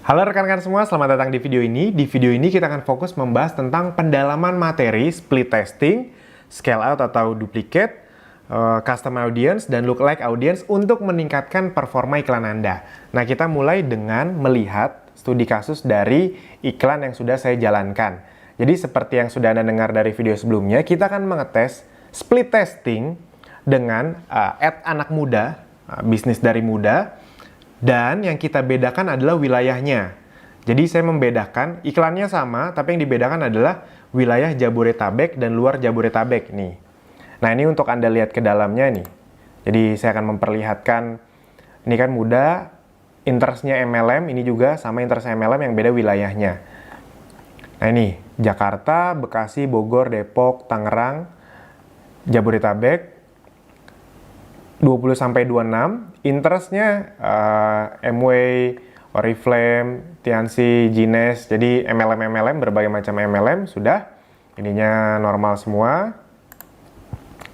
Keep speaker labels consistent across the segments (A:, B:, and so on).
A: Halo rekan-rekan semua, selamat datang di video ini. Di video ini kita akan fokus membahas tentang pendalaman materi, split testing, scale out atau duplicate, custom audience, dan lookalike audience untuk meningkatkan performa iklan Anda. Nah, kita mulai dengan melihat studi kasus dari iklan yang sudah saya jalankan. Jadi seperti yang sudah Anda dengar dari video sebelumnya, kita akan mengetes split testing dengan ad anak muda, bisnis dari muda, dan yang kita bedakan adalah wilayahnya. Jadi saya membedakan, iklannya sama, tapi yang dibedakan adalah wilayah Jabodetabek dan luar Jabodetabek nih. Nah, ini untuk Anda lihat ke dalamnya nih. Jadi saya akan memperlihatkan, ini kan muda, interestnya MLM, ini juga sama interest MLM yang beda wilayahnya. Nah ini, Jakarta, Bekasi, Bogor, Depok, Tangerang, Jabodetabek, 20-26, interestnya Amway, Oriflame, Tianxi, Gines, jadi MLM, berbagai macam MLM, sudah. Ininya normal semua.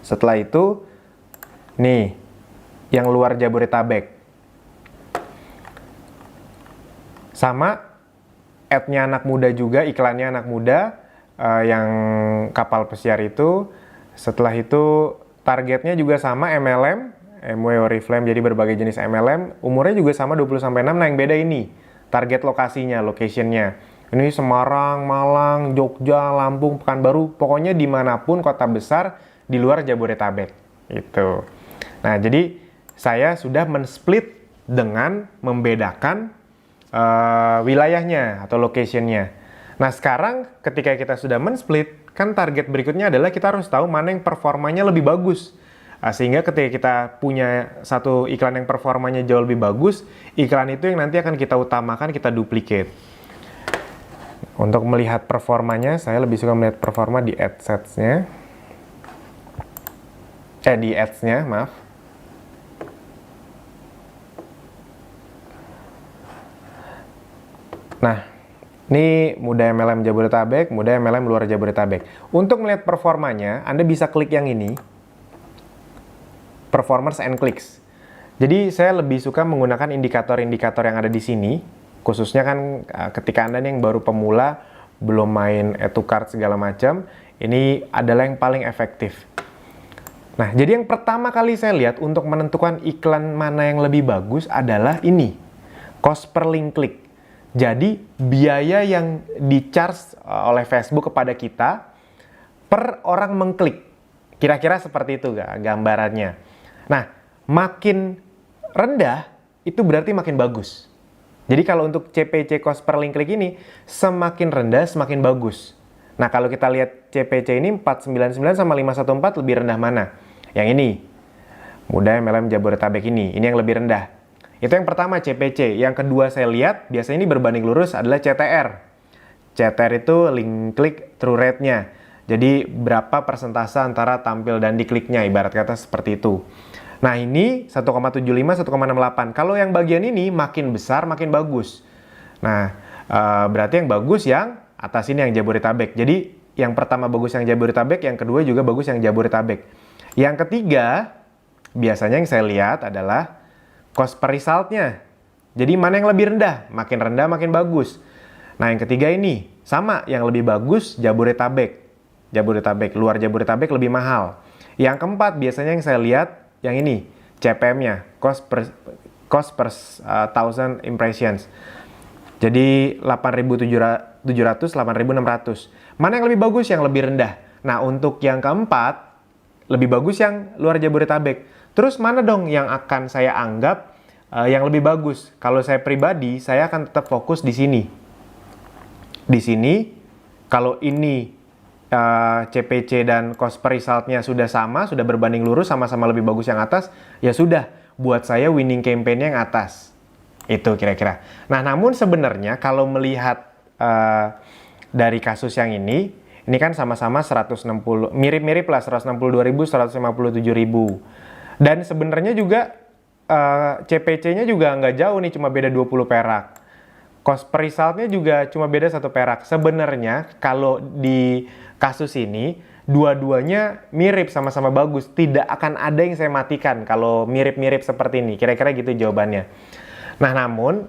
A: Setelah itu, nih, yang luar Jabodetabek. Sama, ad-nya anak muda juga, iklannya anak muda, yang kapal pesiar itu. Setelah itu, targetnya juga sama MLM, Amway, Oriflame, jadi berbagai jenis MLM. Umurnya juga sama 20-6, nah yang beda ini, target lokasinya, locationnya. Ini Semarang, Malang, Jogja, Lampung, Pekanbaru, pokoknya dimanapun kota besar di luar Jabodetabek. Itu. Nah, jadi saya sudah men-split dengan membedakan wilayahnya atau locationnya. Nah, sekarang ketika kita sudah men-split, kan target berikutnya adalah kita harus tahu mana yang performanya lebih bagus. Sehingga ketika kita punya satu iklan yang performanya jauh lebih bagus, iklan itu yang nanti akan kita utamakan, kita duplicate. Untuk melihat performanya, saya lebih suka melihat performa di AdSets-nya. Di Ads-nya, maaf. Nah, ini muda MLM Jabodetabek, muda MLM luar Jabodetabek. Untuk melihat performanya, Anda bisa klik yang ini, Performance and Clicks. Jadi saya lebih suka menggunakan indikator-indikator yang ada di sini, khususnya kan ketika Anda yang baru pemula, belum main add to cart segala macam, ini adalah yang paling efektif. Nah, jadi yang pertama kali saya lihat untuk menentukan iklan mana yang lebih bagus adalah ini, cost per link click. Jadi biaya yang di-charge oleh Facebook kepada kita per orang mengklik. Kira-kira seperti itu gambarannya. Nah, makin rendah itu berarti makin bagus. Jadi kalau untuk CPC cost per link click ini semakin rendah semakin bagus. Nah, kalau kita lihat CPC ini 499 sama 514 lebih rendah mana? Yang ini. Muda MLM Jabodetabek ini yang lebih rendah. Itu yang pertama CPC. Yang kedua saya lihat biasanya ini berbanding lurus adalah CTR. CTR itu link click through rate-nya. Jadi berapa persentase antara tampil dan dikliknya, ibarat kata seperti itu. Nah ini 1,75, 1,68. Kalau yang bagian ini makin besar makin bagus. Nah berarti yang bagus yang atas ini yang Jabodetabek. Jadi yang pertama bagus yang Jabodetabek, yang kedua juga bagus yang Jabodetabek. Yang ketiga biasanya yang saya lihat adalah cost per result-nya. Jadi mana yang lebih rendah? Makin rendah makin bagus. Nah yang ketiga ini sama, yang lebih bagus Jabodetabek. Luar Jabodetabek lebih mahal. Yang keempat biasanya yang saya lihat yang ini, CPM-nya, cost per 1000 impressions. Jadi 8.700, 8.600. Mana yang lebih bagus? Yang lebih rendah. Nah, untuk yang keempat, lebih bagus yang luar Jabodetabek. Terus mana dong yang akan saya anggap yang lebih bagus? Kalau saya pribadi, saya akan tetap fokus di sini. Di sini, kalau ini CPC dan cost per result-nya sudah sama, sudah berbanding lurus, sama-sama lebih bagus yang atas, ya sudah, buat saya winning campaign yang atas. Itu kira-kira. Nah, namun sebenarnya kalau melihat dari kasus yang ini kan sama-sama 160, mirip-mirip lah, 162.000, 157.000. Dan sebenarnya juga CPC-nya juga nggak jauh nih, cuma beda 20 perak. Cost per result-nya juga cuma beda 1 perak. Sebenarnya kalau di kasus ini, dua-duanya mirip, sama-sama bagus. Tidak akan ada yang saya matikan kalau mirip-mirip seperti ini. Kira-kira gitu jawabannya. Nah, namun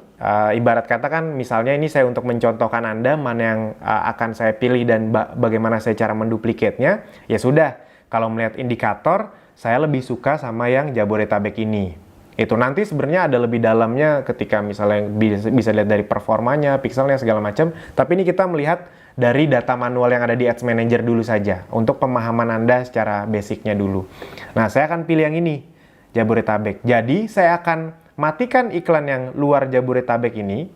A: ibarat kata kan misalnya ini saya untuk mencontohkan Anda mana yang akan saya pilih dan bagaimana saya cara menduplikatnya, ya sudah. Kalau melihat indikator, saya lebih suka sama yang Jabodetabek ini. Itu nanti sebenarnya ada lebih dalamnya ketika misalnya bisa lihat dari performanya, pixelnya segala macam. Tapi ini kita melihat dari data manual yang ada di Ads Manager dulu saja untuk pemahaman Anda secara basicnya dulu. Nah, saya akan pilih yang ini, Jabodetabek. Jadi saya akan matikan iklan yang luar Jabodetabek ini.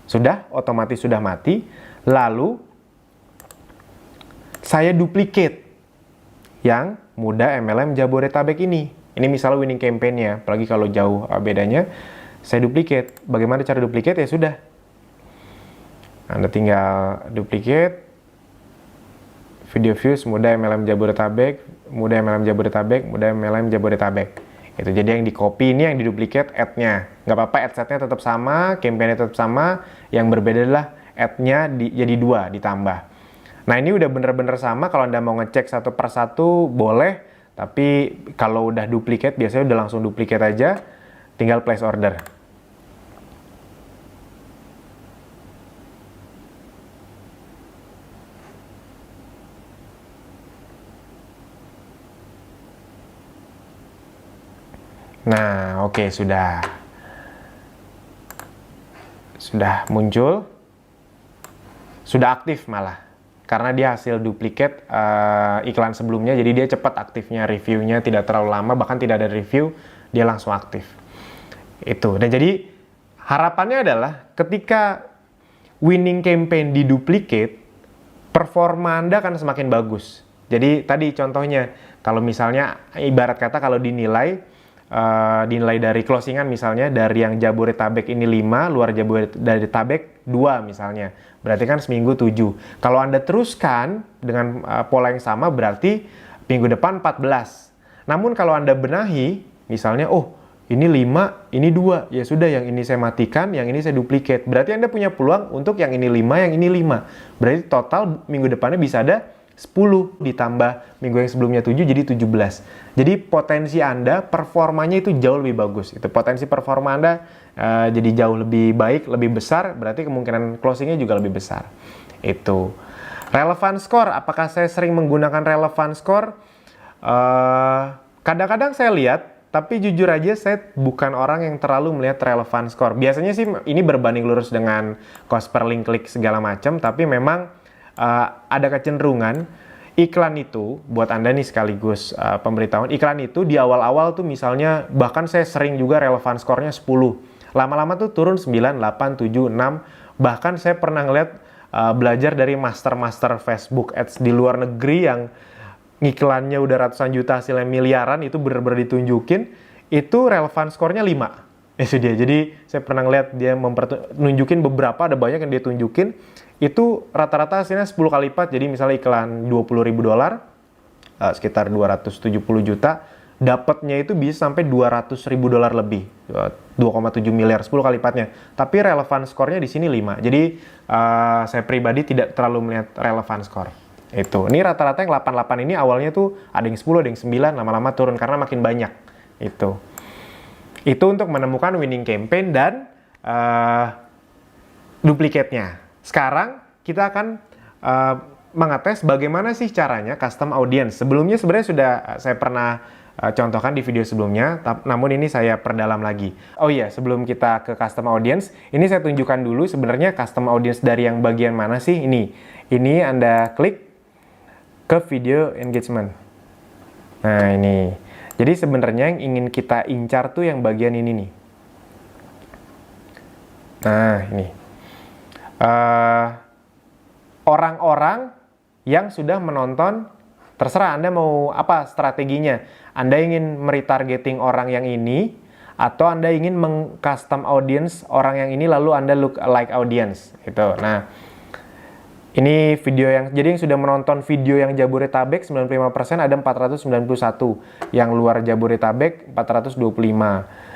A: Sudah, otomatis sudah mati. Lalu saya duplicate yang Muda MLM Jabodetabek ini. Ini misalnya winning campaign-nya, apalagi kalau jauh bedanya. Saya duplicate. Bagaimana cara duplicate? Ya sudah. Anda tinggal duplicate. Video views Muda MLM Jabodetabek, Muda MLM Jabodetabek, Muda MLM Jabodetabek. Itu jadi yang di copy ini yang diduplicate ad-nya. Nggak apa-apa, ad-setnya tetap sama, campaign-nya tetap sama. Yang berbeda adalah ad-nya jadi 2 ditambah. Nah, ini udah bener-bener sama. Kalau Anda mau ngecek satu per satu boleh. Tapi kalau udah duplicate biasanya udah langsung duplicate aja. Tinggal place order. Nah, oke, sudah muncul, sudah aktif malah, karena dia hasil duplikat iklan sebelumnya, jadi dia cepat aktifnya, reviewnya tidak terlalu lama, bahkan tidak ada review, dia langsung aktif. Itu, dan jadi harapannya adalah ketika winning campaign diduplicate, performa Anda akan semakin bagus. Jadi tadi contohnya, kalau misalnya ibarat kata kalau dinilai dari closingan misalnya, dari yang Jabodetabek ini 5, luar Jabodetabek 2 misalnya. Berarti kan seminggu 7. Kalau Anda teruskan dengan pola yang sama, berarti minggu depan 14. Namun kalau Anda benahi, misalnya, oh ini 5, ini 2. Ya sudah, yang ini saya matikan, yang ini saya duplicate. Berarti Anda punya peluang untuk yang ini 5, yang ini 5. Berarti total minggu depannya bisa ada 10 ditambah minggu yang sebelumnya 7 jadi 17. Jadi potensi Anda, performanya itu jauh lebih bagus. Itu potensi performa Anda jadi jauh lebih baik, lebih besar, berarti kemungkinan closingnya juga lebih besar. Itu. Relevant score, apakah saya sering menggunakan relevant score? Kadang-kadang saya lihat, tapi jujur aja saya bukan orang yang terlalu melihat relevant score. Biasanya sih ini berbanding lurus dengan cost per link klik segala macam, tapi memang ada kecenderungan iklan itu, buat Anda nih sekaligus pemberitahuan, iklan itu di awal-awal tuh misalnya, bahkan saya sering juga relevan skornya 10. Lama-lama tuh turun 9, 8, 7, 6. Bahkan saya pernah ngeliat belajar dari master-master Facebook Ads di luar negeri yang iklannya udah ratusan juta hasilnya miliaran, itu bener-bener ditunjukin, itu relevan skornya 5. Itu dia. Jadi saya pernah ngeliat dia nunjukin beberapa, ada banyak yang dia tunjukin, itu rata-rata hasilnya 10 kali lipat. Jadi misalnya iklan $20.000, sekitar 270 juta, dapatnya itu bisa sampai $200.000 lebih, 2,7 miliar, 10 kali lipatnya. Tapi relevan skornya di sini 5. Jadi saya pribadi tidak terlalu melihat relevan skor. Itu. Ini rata-rata yang 88 ini awalnya tuh ada yang 10, ada yang 9, lama-lama turun karena makin banyak. Itu untuk menemukan winning campaign dan duplikatnya. Sekarang kita akan mengetes bagaimana sih caranya custom audience. Sebelumnya sebenarnya sudah saya pernah contohkan di video sebelumnya, namun ini saya perdalam lagi. Oh iya, sebelum kita ke custom audience, ini saya tunjukkan dulu sebenarnya custom audience dari yang bagian mana sih ini. Ini Anda klik ke video engagement. Nah ini. Jadi sebenarnya yang ingin kita incar tuh yang bagian ini nih. Nah ini. Orang-orang yang sudah menonton, terserah Anda mau apa strateginya. Anda ingin meretargeting orang yang ini, atau Anda ingin meng-custom audience orang yang ini lalu Anda look like audience. Gitu. Nah, ini video yang sudah menonton video yang Jabodetabek 95% ada 491, yang luar Jabodetabek 425.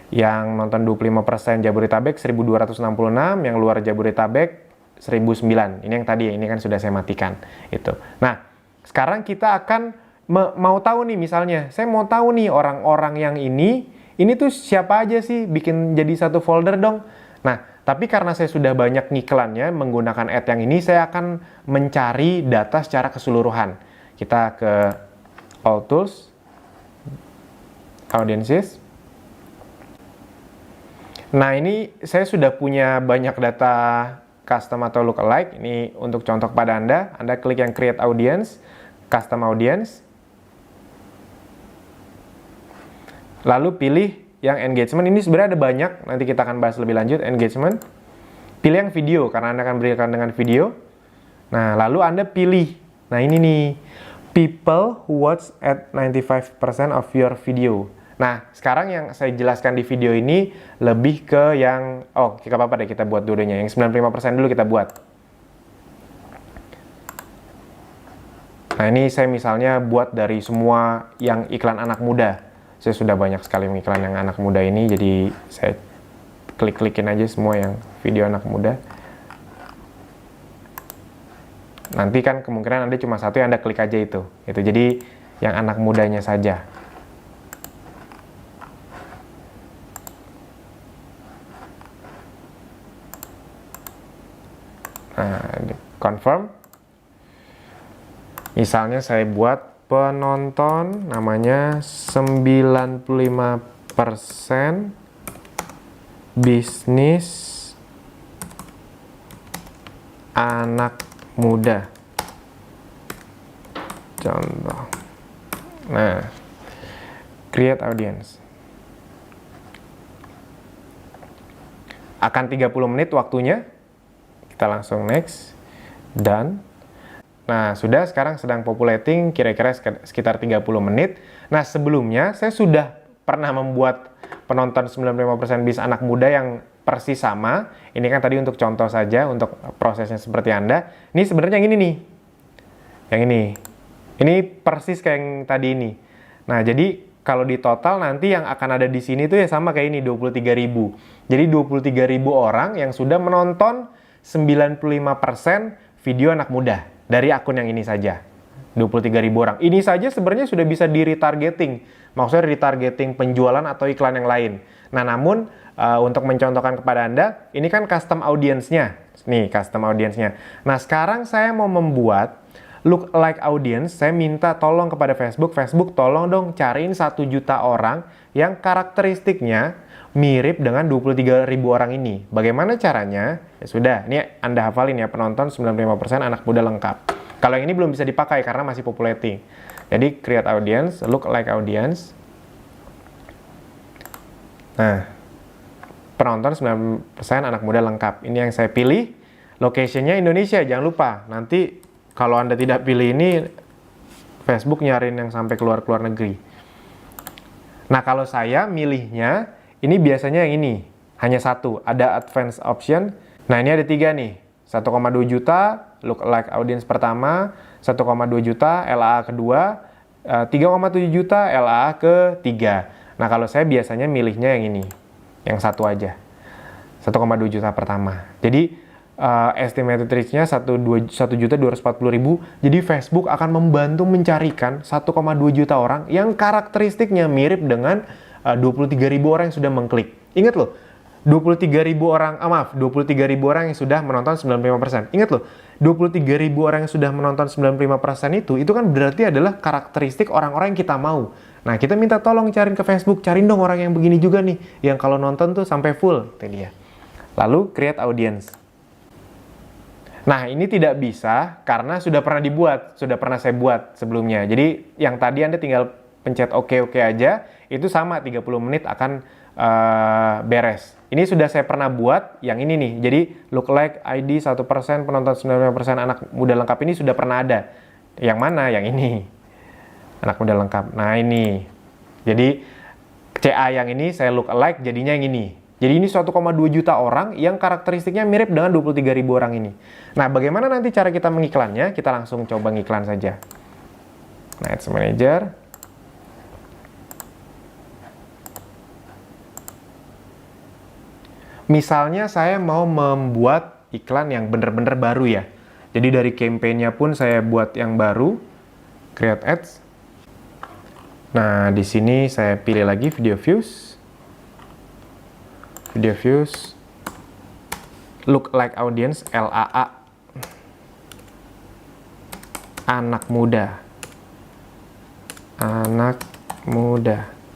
A: Yang nonton 25% Jabodetabek 1266, yang luar Jabodetabek 1009. Ini yang tadi ya, ini kan sudah saya matikan itu. Nah, sekarang kita akan mau tahu nih, misalnya saya mau tahu nih orang-orang yang ini ini tuh siapa aja sih, bikin jadi satu folder dong. Nah, tapi karena saya sudah banyak ngiklannya menggunakan ad yang ini, saya akan mencari data secara keseluruhan. Kita ke All Tools, Audiences. Nah, ini saya sudah punya banyak data custom atau lookalike. Ini untuk contoh pada Anda. Anda klik yang Create Audience, Custom Audience. Lalu pilih yang engagement. Ini sebenarnya ada banyak, nanti kita akan bahas lebih lanjut. Engagement. Pilih yang video, karena Anda akan berikan dengan video. Nah, lalu Anda pilih. Nah, ini nih. People who watch at 95% of your video. Nah, sekarang yang saya jelaskan di video ini lebih ke yang, gak apa-apa deh kita buat dulunya. Yang 95% dulu kita buat. Nah, ini saya misalnya buat dari semua yang iklan anak muda. Saya sudah banyak sekali iklan yang anak muda ini, jadi saya klik-klikin aja semua yang video anak muda. Nanti kan kemungkinan Anda cuma satu yang Anda klik aja itu. Jadi yang anak mudanya saja. Nah, confirm. Misalnya saya buat penonton namanya 95% bisnis anak muda. Contoh. Nah, create audience. Akan 30 menit waktunya. Kita langsung next. Done. Nah, sudah sekarang sedang populating kira-kira sekitar 30 menit. Nah, sebelumnya saya sudah pernah membuat penonton 95% bis anak muda yang persis sama. Ini kan tadi untuk contoh saja, untuk prosesnya seperti Anda. Ini sebenarnya yang ini nih. Yang ini. Ini persis kayak yang tadi ini. Nah, jadi kalau di total nanti yang akan ada di sini tuh ya sama kayak ini, 23.000. Jadi 23.000 orang yang sudah menonton 95% video anak muda dari akun yang ini saja. 23.000 orang. Ini saja sebenarnya sudah bisa di retargeting. Maksudnya retargeting penjualan atau iklan yang lain. Nah, namun untuk mencontohkan kepada Anda, ini kan custom audience-nya. Nih, custom audience-nya. Nah, sekarang saya mau membuat lookalike audience. Saya minta tolong kepada Facebook. Facebook, tolong dong cariin 1 juta orang yang karakteristiknya mirip dengan 23.000 orang ini. Bagaimana caranya? Ya sudah, ini Anda hafalin ya, penonton 95% anak muda lengkap. Kalau yang ini belum bisa dipakai karena masih populating. Jadi create audience, lookalike audience. Nah, penonton 9% anak muda lengkap. Ini yang saya pilih. Location-nya Indonesia, jangan lupa. Nanti kalau Anda tidak pilih ini, Facebook nyariin yang sampai keluar negeri. Nah, kalau saya milihnya, ini biasanya yang ini. Hanya satu, ada advanced option. Nah, ini ada 3 nih. 1,2 juta lookalike audience pertama, 1,2 juta LAA kedua, 3,7 juta LAA ketiga. Nah, kalau saya biasanya milihnya yang ini, yang satu aja, 1,2 juta pertama. Jadi estimated reach-nya 1.240.000. Jadi Facebook akan membantu mencarikan 1,2 juta orang yang karakteristiknya mirip dengan 23.000 orang yang sudah mengklik. Ingat loh, 23.000 orang orang yang sudah menonton 95%. Ingat loh, 23.000 orang yang sudah menonton 95% itu kan berarti adalah karakteristik orang-orang yang kita mau. Nah, kita minta tolong cariin ke Facebook, cariin dong orang yang begini juga nih, yang kalau nonton tuh sampai full. Itu dia. Lalu create audience. Nah, ini tidak bisa karena sudah pernah saya buat sebelumnya. Jadi yang tadi Anda tinggal pencet oke aja, itu sama 30 menit akan beres. Ini sudah saya pernah buat yang ini nih. Jadi lookalike ID 1%, penonton 95% anak muda lengkap ini sudah pernah ada. Yang mana? Yang ini. Anak muda lengkap. Nah, ini. Jadi CA yang ini saya lookalike jadinya yang ini. Jadi ini 1,2 juta orang yang karakteristiknya mirip dengan 23.000 orang ini. Nah, bagaimana nanti cara kita mengiklannya? Kita langsung coba ngiklan saja. Nah, Ads Manager. Misalnya saya mau membuat iklan yang benar-benar baru ya. Jadi dari campaign-nya pun saya buat yang baru. Create Ads. Nah, di sini saya pilih lagi video views. video views, look like audience, LAA, anak muda.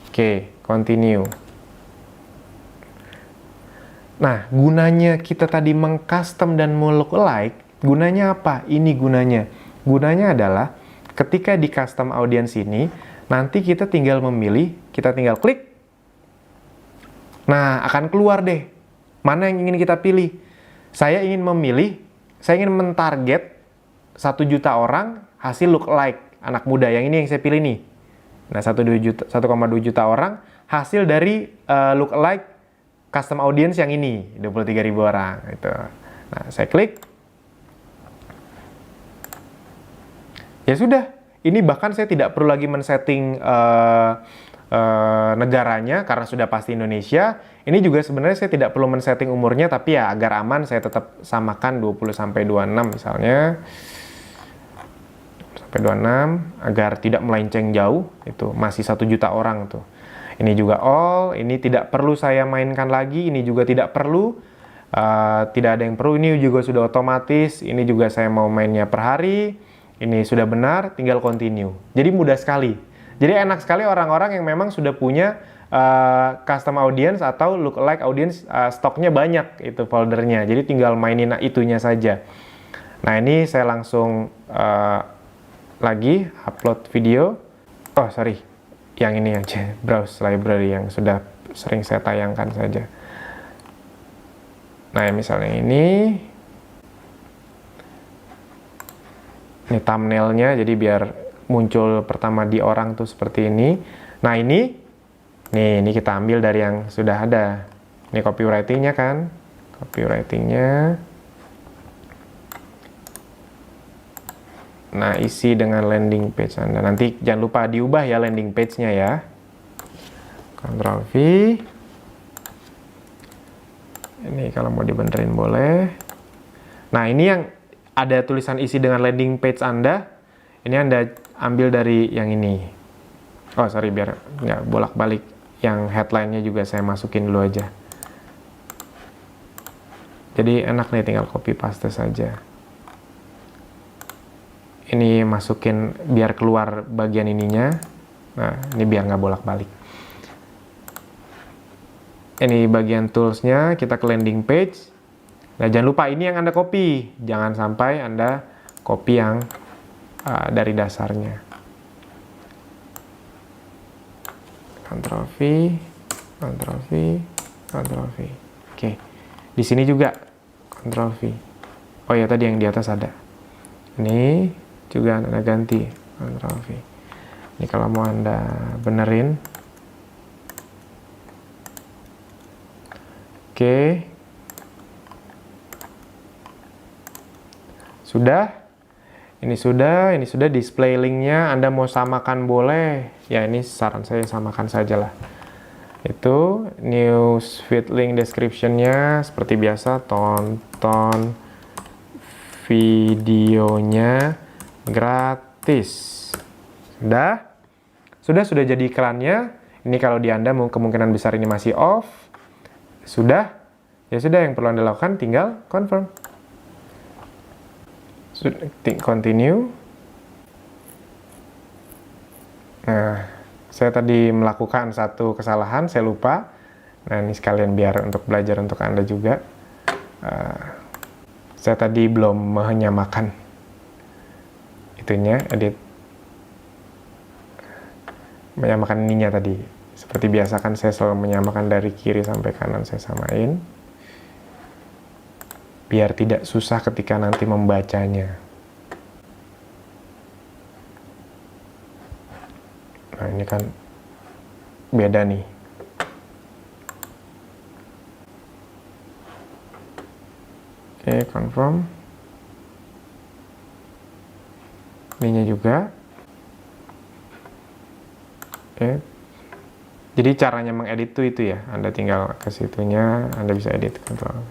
A: Oke, continue. Nah, gunanya kita tadi mengcustom dan look like, gunanya apa? Ini gunanya. Gunanya adalah ketika di custom audience ini, nanti kita tinggal memilih, kita tinggal klik. Nah, akan keluar deh mana yang ingin kita pilih. Saya ingin mentarget 1 juta orang hasil look like anak muda. Yang ini yang saya pilih nih. Nah, 1,2 juta orang hasil dari look like custom audience yang ini, 23.000 orang. Gitu. Nah, saya klik. Ya sudah, ini bahkan saya tidak perlu lagi men-setting negaranya karena sudah pasti Indonesia. Ini juga sebenarnya saya tidak perlu men-setting umurnya, tapi ya agar aman saya tetap samakan 20-26 misalnya. Sampai 26 agar tidak melenceng jauh, itu masih 1 juta orang tuh. Ini juga all, ini tidak perlu saya mainkan lagi, ini juga tidak perlu, tidak ada yang perlu, ini juga sudah otomatis, ini juga saya mau mainnya per hari, ini sudah benar, tinggal continue. Jadi mudah sekali. Jadi enak sekali orang-orang yang memang sudah punya custom audience atau lookalike audience, stoknya banyak itu foldernya, jadi tinggal mainin itunya saja. Nah ini saya langsung lagi upload video, yang ini aja, browse library yang sudah sering saya tayangkan saja. Nah, misalnya ini thumbnailnya, jadi biar muncul pertama di orang tuh seperti ini. Nah, ini kita ambil dari yang sudah ada. Ini copywritingnya kan, copywritingnya. Nah, isi dengan landing page Anda. Nanti jangan lupa diubah ya landing page-nya ya. Ctrl V. Ini kalau mau dibenerin boleh. Nah, ini yang ada tulisan isi dengan landing page Anda. Ini Anda ambil dari yang ini. Biar nggak bolak-balik. Yang headline-nya juga saya masukin dulu aja. Jadi enak nih, tinggal copy paste saja. Ini masukin biar keluar bagian ininya. Nah, ini biar nggak bolak-balik. Ini bagian toolsnya, kita ke landing page. Nah, jangan lupa ini yang Anda copy. Jangan sampai Anda copy yang dari dasarnya. Ctrl V, Ctrl V, Ctrl V. Oke, di sini juga Ctrl V. Oh ya, tadi yang di atas ada. Ini juga Anda ganti, Ctrl V. Ini kalau mau Anda benerin. Oke. Sudah. Ini sudah display linknya. Anda mau samakan boleh. Ya, ini saran saya samakan saja lah. Itu news feed link description-nya seperti biasa, tonton videonya gratis. Sudah jadi iklannya. Ini kalau di Anda kemungkinan besar ini masih off. Ya sudah, yang perlu Anda lakukan tinggal confirm. Continue. Nah, saya tadi melakukan satu kesalahan, saya lupa. Nah, ini sekalian biar untuk belajar untuk Anda juga. Saya tadi belum menyamakan itunya, edit. Menyamakan ininya tadi. Seperti biasa kan saya selalu menyamakan dari kiri sampai kanan, saya samain. Biar tidak susah ketika nanti membacanya. Nah, ini kan beda nih. Oke, confirm. Ininya juga. Oke. Jadi caranya mengedit itu ya. Anda tinggal ke situnya, Anda bisa edit. Ctrl V.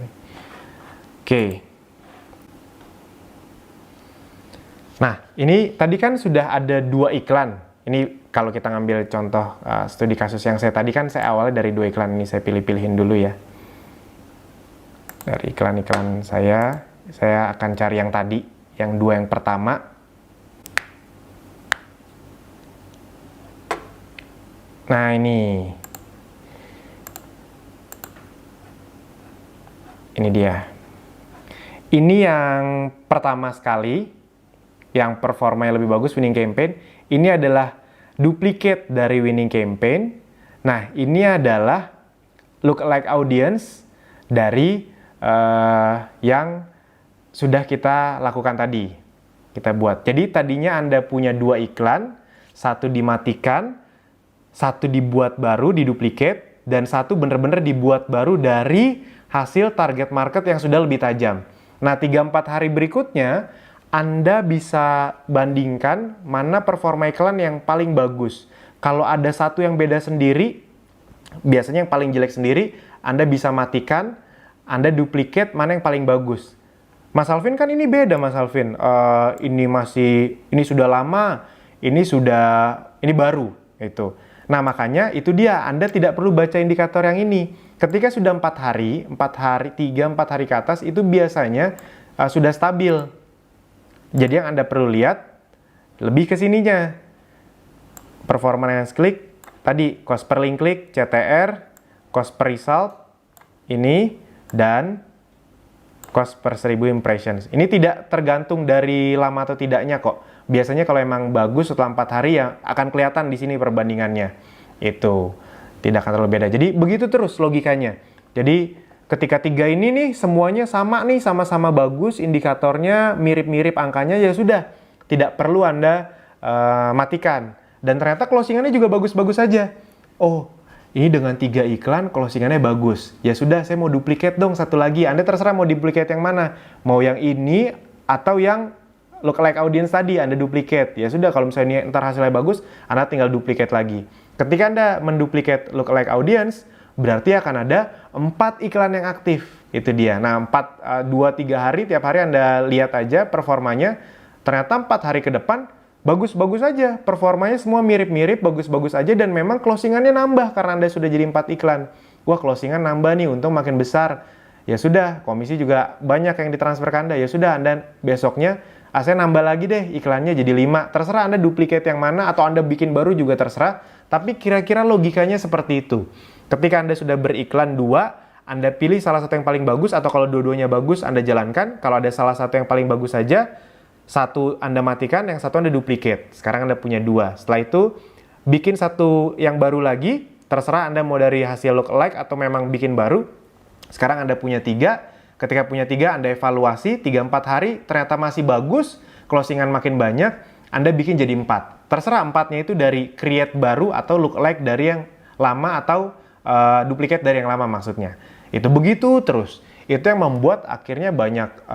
A: Oke. Nah, ini tadi kan sudah ada 2 iklan. Ini kalau kita ngambil contoh studi kasus yang saya tadi kan saya awalnya dari 2 iklan ini saya pilih-pilihin dulu ya. Dari iklan-iklan saya akan cari yang tadi, yang 2 yang pertama. Nah, ini dia. Ini yang pertama sekali, yang performanya lebih bagus, winning campaign. Ini adalah duplicate dari winning campaign. Nah, ini adalah lookalike audience dari yang sudah kita lakukan tadi, kita buat. Jadi tadinya Anda punya 2 iklan, satu dimatikan, satu dibuat baru, diduplicate, dan satu bener-bener dibuat baru dari hasil target market yang sudah lebih tajam. Nah, 3-4 hari berikutnya, Anda bisa bandingkan mana performa iklan yang paling bagus. Kalau ada satu yang beda sendiri, biasanya yang paling jelek sendiri, Anda bisa matikan, Anda duplicate mana yang paling bagus. Mas Alvin kan ini beda, Mas Alvin. Ini sudah lama, ini baru, itu. Nah, makanya itu dia, Anda tidak perlu baca indikator yang ini. Ketika sudah 4 hari, 3-4 hari ke atas, itu biasanya sudah stabil. Jadi yang Anda perlu lihat, lebih ke sininya. Performance klik, tadi cost per link klik, CTR, cost per result, ini, dan cost per 1000 impressions. Ini tidak tergantung dari lama atau tidaknya kok. Biasanya kalau emang bagus setelah 4 hari ya akan kelihatan di sini perbandingannya. Itu tidak akan terlalu beda. Jadi begitu terus logikanya. Jadi ketika 3 ini nih semuanya sama nih, sama-sama bagus, indikatornya mirip-mirip angkanya, ya sudah. Tidak perlu Anda matikan. Dan ternyata closingannya juga bagus-bagus saja. Oh, ini dengan 3 iklan closingannya bagus. Ya sudah, saya mau duplicate dong satu lagi. Anda terserah mau duplicate yang mana. Mau yang ini atau yang lookalike audience tadi Anda duplicate. Ya sudah, kalau misalnya ini ntar hasilnya bagus, Anda tinggal duplicate lagi. Ketika Anda menduplicate lookalike audience, berarti akan ada 4 iklan yang aktif. Itu dia. Nah, 2-3 hari, tiap hari Anda lihat aja performanya. Ternyata 4 hari ke depan, bagus-bagus aja, performanya semua mirip-mirip, bagus-bagus aja, dan memang closingannya nambah karena Anda sudah jadi 4 iklan. Wah, closingan nambah nih, untung makin besar. Ya sudah, komisi juga banyak yang ditransfer ke Anda. Ya sudah, Anda besoknya, saya nambah lagi deh iklannya jadi 5. Terserah Anda duplicate yang mana, atau Anda bikin baru juga terserah. Tapi kira-kira logikanya seperti itu. Ketika Anda sudah beriklan 2, Anda pilih salah satu yang paling bagus, atau kalau dua-duanya bagus, Anda jalankan. Kalau ada salah satu yang paling bagus saja, satu Anda matikan, yang satu Anda duplicate. Sekarang Anda punya 2. Setelah itu, bikin satu yang baru lagi. Terserah Anda mau dari hasil lookalike atau memang bikin baru. Sekarang Anda punya 3. Ketika punya 3, Anda evaluasi 3-4 hari, ternyata masih bagus, closingan makin banyak, Anda bikin jadi 4. Terserah 4-nya itu dari create baru atau lookalike dari yang lama atau duplicate dari yang lama maksudnya. Itu begitu terus. Itu yang membuat akhirnya banyak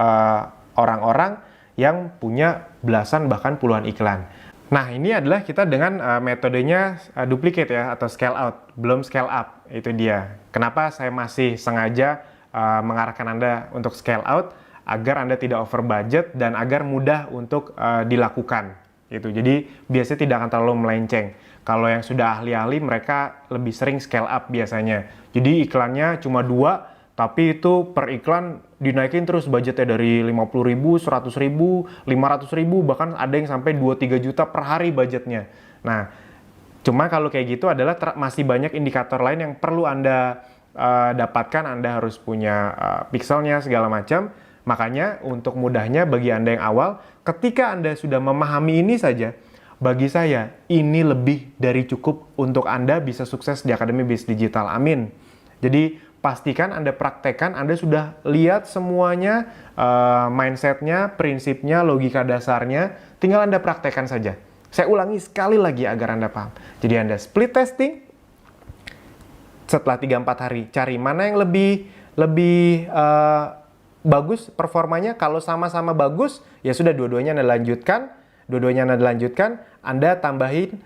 A: orang-orang yang punya belasan bahkan puluhan iklan. Nah, ini adalah kita dengan metodenya duplicate ya, atau scale out, belum scale up. Itu dia. Kenapa saya masih sengaja mengarahkan Anda untuk scale out, agar Anda tidak over budget dan agar mudah untuk dilakukan. Gitu. Jadi, biasanya tidak akan terlalu melenceng. Kalau yang sudah ahli-ahli, mereka lebih sering scale up biasanya. Jadi, iklannya cuma 2, tapi itu per iklan dinaikin terus budgetnya dari 50.000, 100.000, 500.000, bahkan ada yang sampai 2-3 juta per hari budgetnya. Nah, cuma kalau kayak gitu adalah masih banyak indikator lain yang perlu Anda dapatkan. Anda harus punya pixelnya segala macam. Makanya untuk mudahnya bagi Anda yang awal, ketika Anda sudah memahami ini saja, bagi saya ini lebih dari cukup untuk Anda bisa sukses di Akademi Bisnis Digital. Amin. Jadi, pastikan Anda praktekkan, Anda sudah lihat semuanya, mindsetnya, prinsipnya, logika dasarnya, tinggal Anda praktekkan saja. Saya ulangi sekali lagi agar Anda paham. Jadi Anda split testing, setelah 3-4 hari, cari mana yang lebih bagus performanya. Kalau sama-sama bagus, ya sudah dua-duanya Anda lanjutkan, Anda tambahin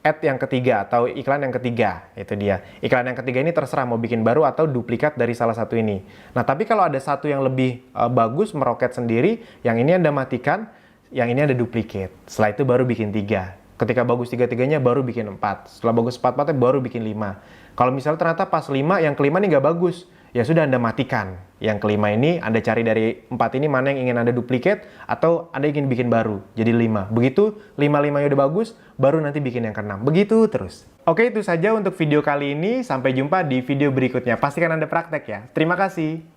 A: ad yang ketiga atau iklan yang ketiga. Itu dia. Iklan yang ketiga ini terserah mau bikin baru atau duplikat dari salah satu ini. Nah, tapi kalau ada satu yang lebih bagus, meroket sendiri, yang ini Anda matikan, yang ini Anda duplikat. Setelah itu baru bikin 3. Ketika bagus 3-3-nya baru bikin 4. Setelah bagus 4-4-nya baru bikin 5. Kalau misalnya ternyata pas 5, yang kelima ini nggak bagus. ya sudah Anda matikan. Yang kelima ini Anda cari dari 4 ini mana yang ingin Anda duplicate atau Anda ingin bikin baru. Jadi 5. Begitu 5-5-nya udah bagus, baru nanti bikin yang ke-6. Begitu terus. Oke, itu saja untuk video kali ini. Sampai jumpa di video berikutnya. Pastikan Anda praktek ya. Terima kasih.